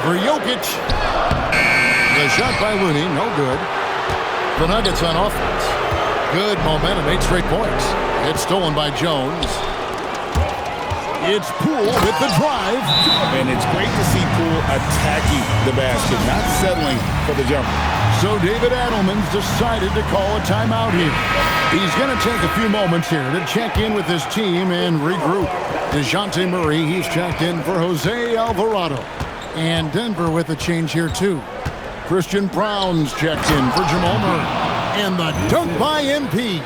for Jokic. The shot by Looney, no good. The Nuggets on offense. Good momentum, 8 straight points. It's stolen by Jones. It's Poole with the drive. And it's great to see Poole attacking the basket, not settling for the jumper. So David Adelman's decided to call a timeout here. He's going to take a few moments here to check in with his team and regroup. DeJounte Murray, he's checked in for Jose Alvarado. And Denver with a change here too. Christian Brown's checked in for Jamal Murray. And the dunk by MP.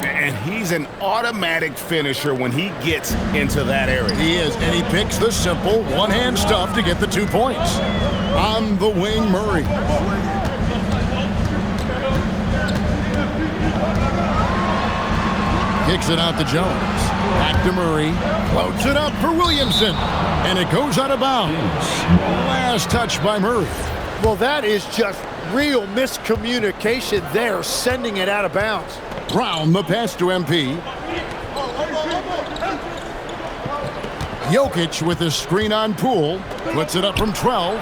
And he's an automatic finisher when he gets into that area. He is, and he picks the simple one-hand stuff to get the 2 points. On the wing, Murray. Kicks it out to Jones. Back to Murray. Floats it up for Williamson. And it goes out of bounds. Last touch by Murray. Well, that is just real miscommunication there, sending it out of bounds. Brown, the pass to MP. Jokic with his screen on Poole. Puts it up from 12.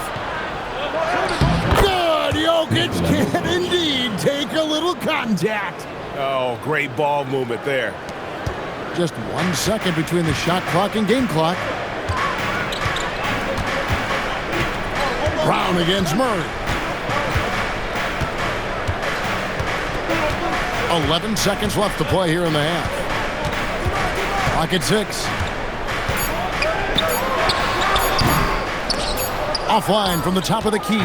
Good! Jokic can indeed take a little contact. Oh, great ball movement there. Just 1 second between the shot clock and game clock. Brown against Murray. 11 seconds left to play here in the half. Clock at 6. Offline from the top of the key.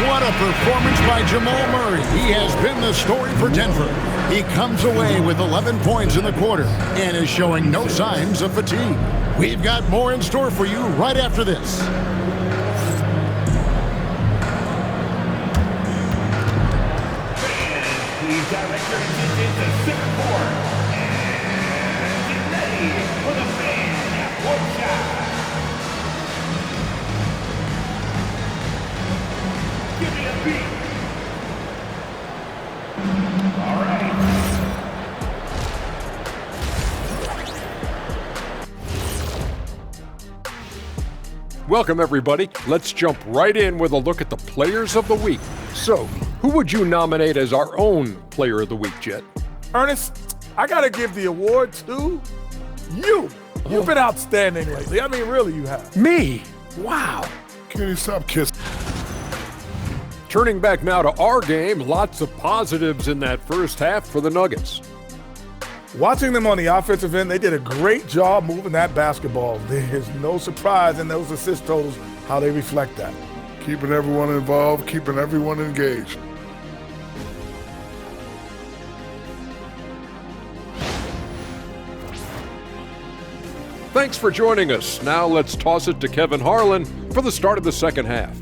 What a performance by Jamal Murray. He has been the story for Denver. He comes away with 11 points in the quarter and is showing no signs of fatigue. We've got more in store for you right after this. Please direct your attention to center court. And get ready for the fan half-court shot. Give me a beat. All right. Welcome, everybody. Let's jump right in with a look at the Players of the Week. So, who would you nominate as our own Player of the Week, Jet? Ernest, I got to give the award to you. You've been outstanding lately. I mean, really, you have. Me? Wow. Can you stop kissing? Turning back now to our game, lots of positives in that first half for the Nuggets. Watching them on the offensive end, they did a great job moving that basketball. There's no surprise in those assist totals how they reflect that. Keeping everyone involved, keeping everyone engaged. Thanks for joining us. Now let's toss it to Kevin Harlan for the start of the second half.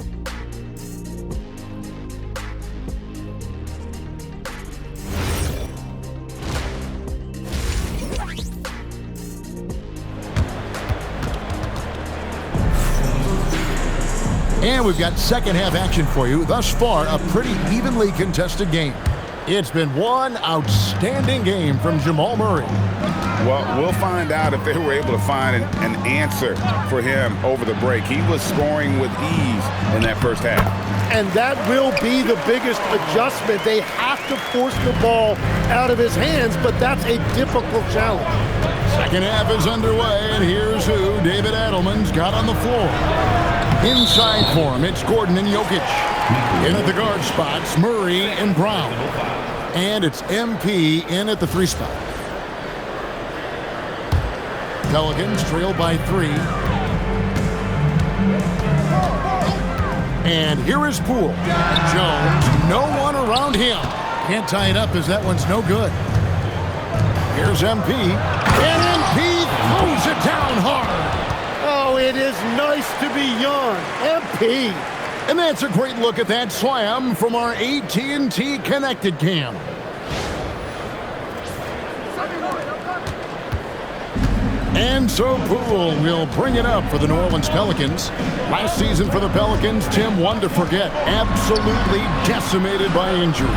And we've got second half action for you. Thus far, a pretty evenly contested game. It's been one outstanding game from Jamal Murray. Well, we'll find out if they were able to find an answer for him over the break. He was scoring with ease in that first half. And that will be the biggest adjustment. They have to force the ball out of his hands, but that's a difficult challenge. Second half is underway, and here's who David Adelman's got on the floor. Inside for him, it's Gordon and Jokic. In at the guard spots, Murray and Brown. And it's MP in at the 3 spot. Pelicans trail by 3. And here is Poole. Jones, no one around him. Can't tie it up as that one's no good. Here's MP. And MP throws it down hard. Oh, it is nice to be young. MP. And that's a great look at that slam from our AT&T Connected Cam. And so Poole will bring it up for the New Orleans Pelicans. Last season for the Pelicans, Tim, one to forget. Absolutely decimated by injury.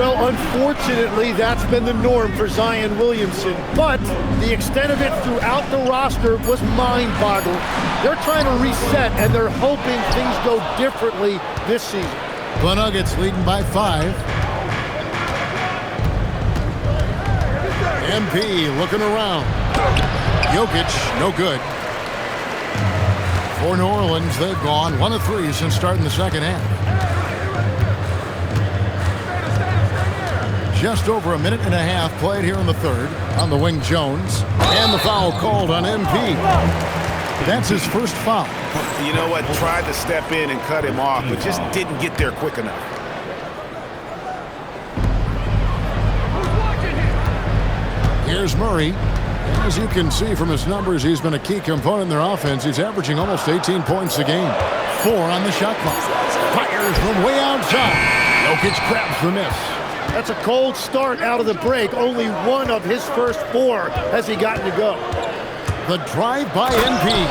Well, unfortunately, that's been the norm for Zion Williamson, but the extent of it throughout the roster was mind-boggling. They're trying to reset, and they're hoping things go differently this season. The Nuggets leading by 5. MP looking around. Jokic, no good. For New Orleans, they've gone 1 of 3 since starting the second half. Just over a minute and a half played here in the third. On the wing, Jones. And the foul called on MP. That's his first foul. You know what? Tried to step in and cut him off, but just didn't get there quick enough. Here's Murray. As you can see from his numbers, he's been a key component in their offense. He's averaging almost 18 points a game. 4 on the shot clock. Fires from way outside. Jokic grabs the miss. That's a cold start out of the break. Only 1 of his first 4 has he gotten to go. The drive by MP.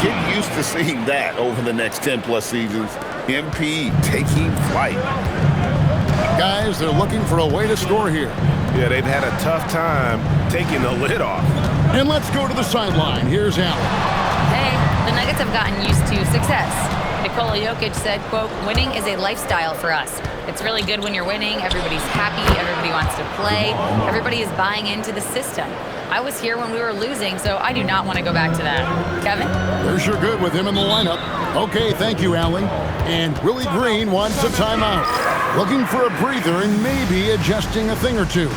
Get used to seeing that over the next 10-plus seasons. MP taking flight. Guys, they're looking for a way to score here. Yeah, they've had a tough time taking the lid off. And let's go to the sideline. Here's Allen. Hey, the Nuggets have gotten used to success. Nikola Jokic said, quote, winning is a lifestyle for us. It's really good when you're winning. Everybody's happy. Everybody wants to play. Everybody is buying into the system. I was here when we were losing, so I do not want to go back to that. Kevin? They're sure good with him in the lineup. Okay, thank you, Allen. And Willie Green wants a timeout. Looking for a breather and maybe adjusting a thing or two.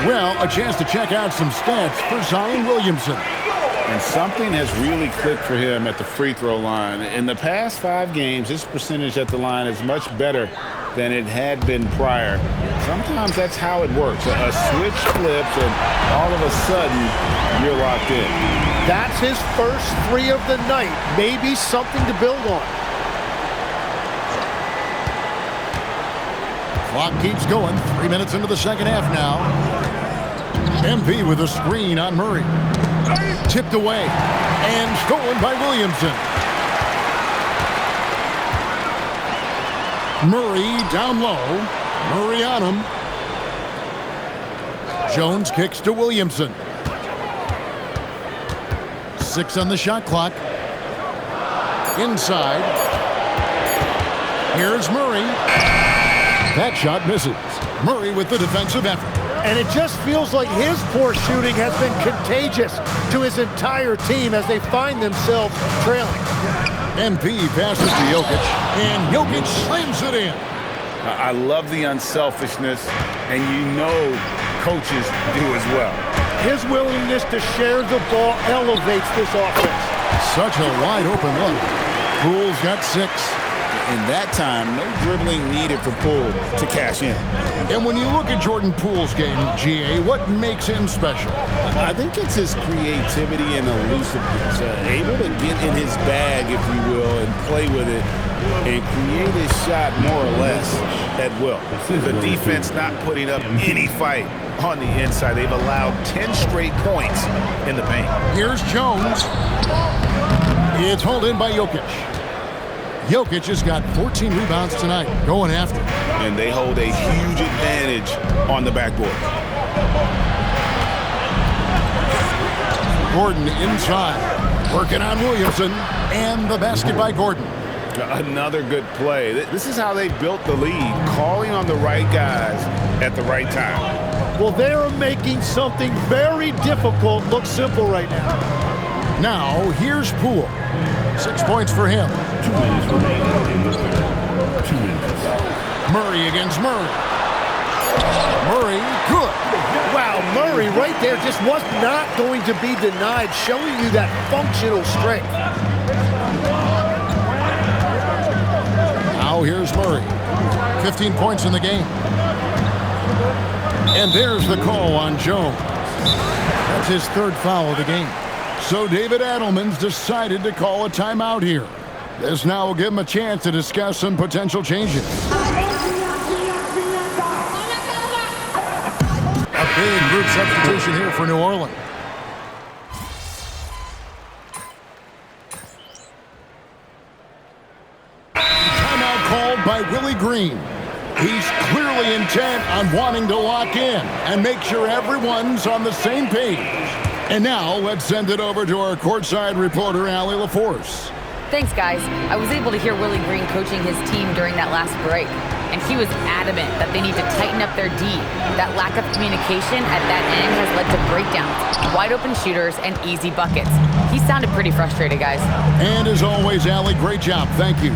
Well, a chance to check out some stats for Zion Williamson. And something has really clicked for him at the free throw line. In the past 5 games, his percentage at the line is much better than it had been prior. Sometimes that's how it works. A switch flips and all of a sudden you're locked in. That's his first 3 of the night. Maybe something to build on. Clock keeps going. 3 minutes into the second half now. MP with a screen on Murray. Tipped away and stolen by Williamson. Murray down low. Murray on him. Jones kicks to Williamson. 6 on the shot clock. Inside. Here's Murray. That shot misses. Murray with the defensive effort. And it just feels like his poor shooting has been contagious to his entire team as they find themselves trailing. MP passes to Jokic, and Jokic slams it in. I love the unselfishness, and you know coaches do as well. His willingness to share the ball elevates this offense. Such a wide open look. Poole's got 6. In that time, no dribbling needed for Poole to cash in. And when you look at Jordan Poole's game, GA, what makes him special? I think it's his creativity and elusiveness. Able to get in his bag, if you will, and play with it and create his shot more or less at will. The defense not putting up any fight on the inside. They've allowed 10 straight points in the paint. Here's Jones. It's hauled in by Jokic. Jokic has got 14 rebounds tonight, going after. And they hold a huge advantage on the backboard. Gordon inside, working on Williamson, and the basket by Gordon. Another good play. This is how they built the lead, calling on the right guys at the right time. Well, they are making something very difficult look simple right now. Now, here's Poole. 6 points for him. 2 minutes remaining in the third. 2 minutes. Murray against Murray. Murray, good. Wow, Murray right there just was not going to be denied, showing you that functional strength. Now here's Murray. 15 points in the game. And there's the call on Jones. That's his 3rd foul of the game. So David Adelman's decided to call a timeout here. This now will give him a chance to discuss some potential changes. A big group substitution here for New Orleans. Timeout called by Willie Green. He's clearly intent on wanting to lock in and make sure everyone's on the same page. And now let's send it over to our courtside reporter, Allie LaForce. Thanks, guys. I was able to hear Willie Green coaching his team during that last break, and he was adamant that they need to tighten up their D. That lack of communication at that end has led to breakdowns, wide open shooters, and easy buckets. He sounded pretty frustrated, guys. And as always, Allie, great job. Thank you.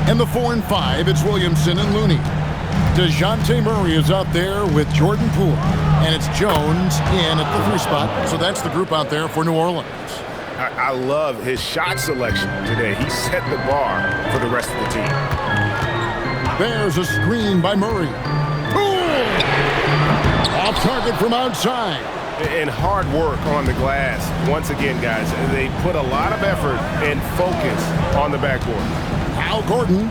And the 4 and 5, it's Williamson and Looney. DeJounte Murray is out there with Jordan Poole. And it's Jones in at the 3 spot. So that's the group out there for New Orleans. I love his shot selection today. He set the bar for the rest of the team. There's a screen by Murray. Poole! Off target from outside. And hard work on the glass. Once again, guys, they put a lot of effort and focus on the backboard. Al Gordon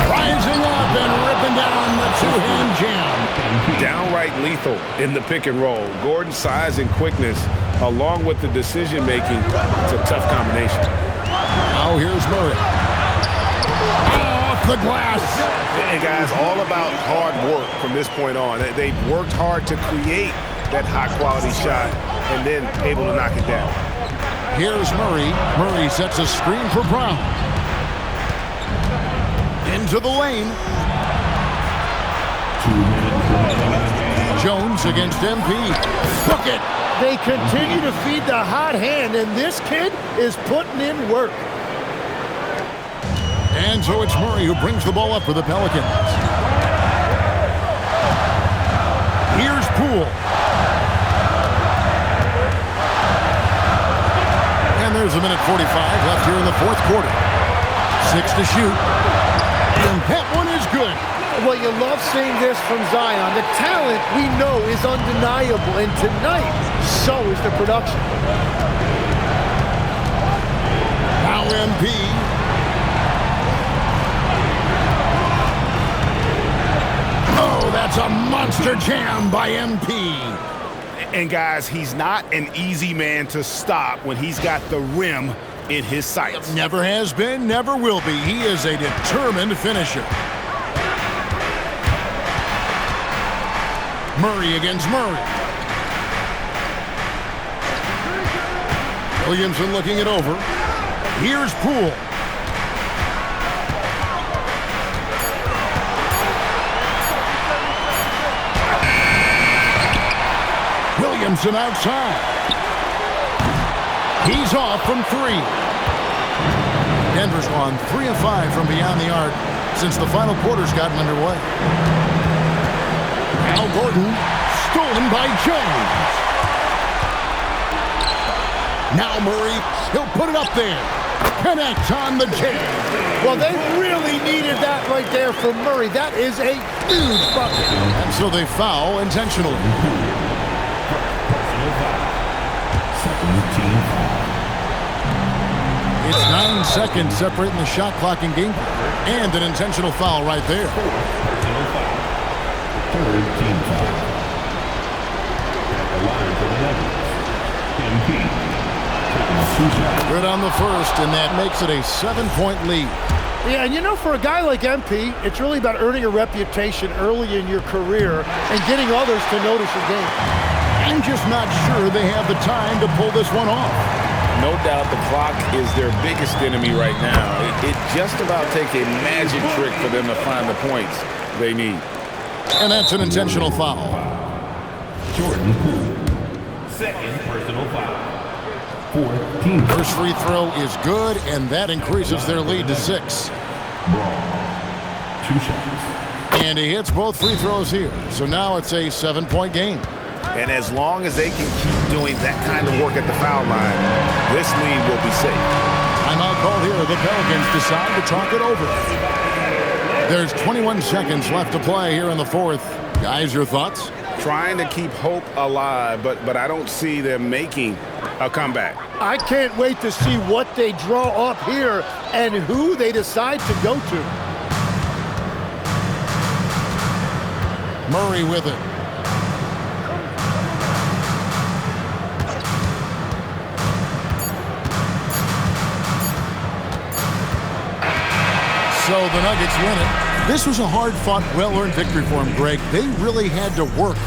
rising up and ripping down the two-hand jam. Downright lethal in the pick and roll. Gordon's size and quickness, along with the decision-making, it's a tough combination. Now here's Murray. Off the glass. And guys, all about hard work from this point on. They've worked hard to create that high-quality shot and then able to knock it down. Here's Murray. Murray sets a screen for Brown. Into the lane. Jones against MP. Hook it. They continue to feed the hot hand, and this kid is putting in work. And so it's Murray who brings the ball up for the Pelicans. Here's Poole. And there's a minute 45 left here in the 4th quarter. 6 to shoot. And that one is good. Well, you love seeing this from Zion. The talent we know is undeniable, and tonight, so is the production. Now MP. Oh, that's a monster jam by MP. And guys, he's not an easy man to stop when he's got the rim in his sights. Never has been, never will be. He is a determined finisher. Murray against Murray. Williamson looking it over. Here's Poole. Williamson outside. He's off from 3. Denver's gone 3 of 5 from beyond the arc since the final quarter's gotten underway. Al Gordon, stolen by Jones. Now Murray, he'll put it up there. Connects on the jam. Well, they really needed that right there from Murray. That is a huge bucket. And so they foul intentionally. It's 9 seconds separating the shot clock and game clock. And an intentional foul right there. Third team foul. At the line for the Nuggets, MP. Good on the first, and that makes it a 7-point lead. Yeah, and you know, for a guy like MP, it's really about earning a reputation early in your career and getting others to notice your game. I'm just not sure they have the time to pull this one off. No doubt the clock is their biggest enemy right now. It just about takes a magic trick for them to find the points they need. And that's an intentional foul. Jordan Poole. Second personal foul. Fourth team. First free throw is good, and that increases their lead to 6. Braun. 2 shots. And he hits both free throws here. So now it's a 7-point game. And as long as they can keep doing that kind of work at the foul line, this lead will be safe. Timeout call here. The Pelicans decide to talk it over. There's 21 seconds left to play here in the 4th. Guys, your thoughts? Trying to keep hope alive, but I don't see them making a comeback. I can't wait to see what they draw up here and who they decide to go to. Murray with it. So the Nuggets win it. This was a hard-fought, well-earned victory for him, Greg. They really had to work